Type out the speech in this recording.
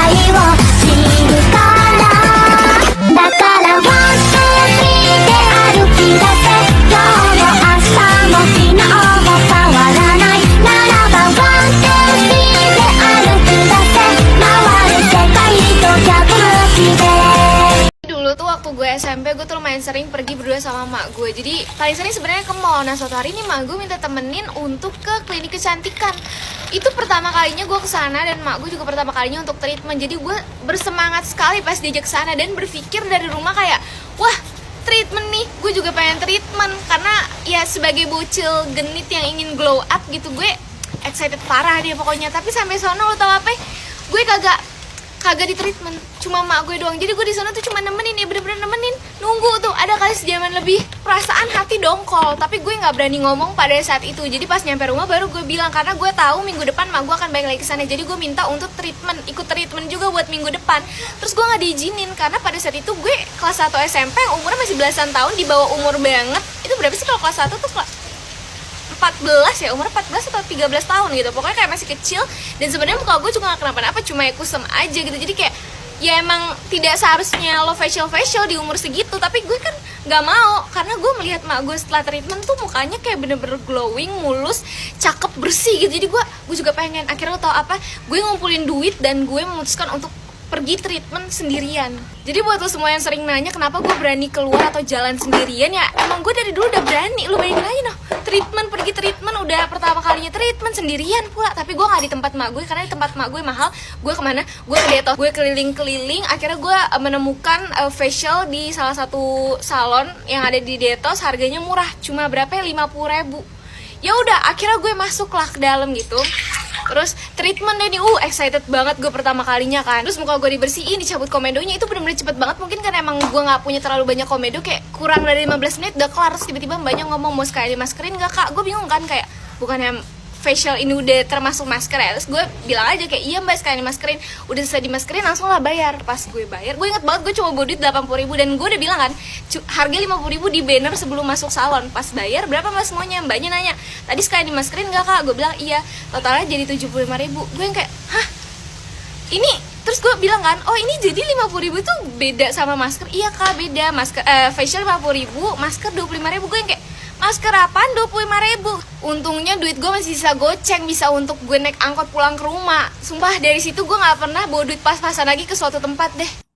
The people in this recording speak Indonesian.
を知るからだからワンツースリーで歩き出せ今日も明日も昨日も変わらないならばワンツースリーで歩き出せ回る世界と逆向きでDulu tuh waktu gue SMP gue tuh lumayan sering pergi berdua sama mak gue. Jadi paling sering sebenarnya ke mall. Nah suatu hari ini mak gue minta temenin untuk ke klinik kecantikan. Itu pertama kalinya gue kesana dan mak gue juga pertama kalinya untuk treatment. Jadi gue bersemangat sekali pas diajak kesana dan berpikir dari rumah kayak wah treatment nih, gue juga pengen treatment. Karena ya sebagai bocil genit yang ingin glow up gitu, gue excited parah dia pokoknya. Tapi sampai sono lo tau apa? Gue kagak di treatment, cuma mak gue doang. Jadi gue di sana tuh cuma nemenin, ya bener-bener nemenin, nunggu tuh ada kali sejaman lebih. Perasaan hati dongkol, tapi gue nggak berani ngomong pada saat itu. Jadi pas nyampe rumah baru gue bilang, karena gue tahu minggu depan mak gue akan balik lagi ke sana. Jadi gue minta untuk treatment, ikut treatment juga buat minggu depan. Terus gue nggak diizinin karena pada saat itu gue kelas 1 SMP, umurnya masih belasan tahun, di bawah umur banget. Itu berapa sih kalau kelas 1 tuh? 14 ya, umur 14 atau 13 tahun gitu. Pokoknya kayak masih kecil. Dan sebenarnya muka gue juga gak kenapa-napa, cuma ya kusem aja gitu. Jadi kayak ya emang tidak seharusnya lo facial di umur segitu. Tapi gue kan gak mau, karena gue melihat mak gue setelah treatment tuh mukanya kayak bener-bener glowing, mulus, cakep, bersih gitu. Jadi gue juga pengen. Akhirnya lo tau apa? Gue ngumpulin duit dan gue memutuskan untuk pergi treatment sendirian. Jadi buat lo semua yang sering nanya kenapa gue berani keluar atau jalan sendirian, ya emang gue dari dulu udah berani. Lo bayangin aja noh, pergi treatment udah pertama kalinya treatment sendirian pula. Tapi gue gak di tempat mak gue, karena di tempat mak gue mahal. Gue kemana? Gue ke Detos. Gue keliling-keliling. Akhirnya gue menemukan facial di salah satu salon yang ada di Detos. Harganya murah, cuma berapa ya? 50.000. Ya udah, akhirnya gue masuklah ke dalam gitu. Terus treatment deh nih, excited banget gue pertama kalinya kan. Terus muka gue dibersihin, dicabut komedonya, itu bener-bener cepet banget. Mungkin karena emang gue gak punya terlalu banyak komedo, kayak kurang dari 15 menit udah kelar. Terus tiba-tiba mbaknya ngomong mau sekali dimaskerin gak kak? Gue bingung kan, kayak bukannya facial ini udah termasuk masker ya. Terus gue bilang aja kayak iya mbak sekali dimaskerin. Udah selesai dimaskerin langsung lah bayar. Pas gue bayar, gue inget banget gue cuma bawa duit 80.000. Dan gue udah bilang kan harga 50.000 di banner sebelum masuk salon. Pas bayar berapa mas semuanya? Mbaknya nanya tadi sekali dimaskerin gak kak? Gue bilang iya. Totalnya jadi 75.000. Gue yang kayak hah? Ini terus gue bilang kan, oh ini jadi 50.000 tuh beda sama masker. Iya kak beda, masker facial 50.000, masker 25.000. Gue yang kayak masker apaan 25.000? Untungnya duit gue masih sisa goceng, bisa untuk gue naik angkot pulang ke rumah. Sumpah dari situ gue gak pernah bawa duit pas-pasan lagi ke suatu tempat deh.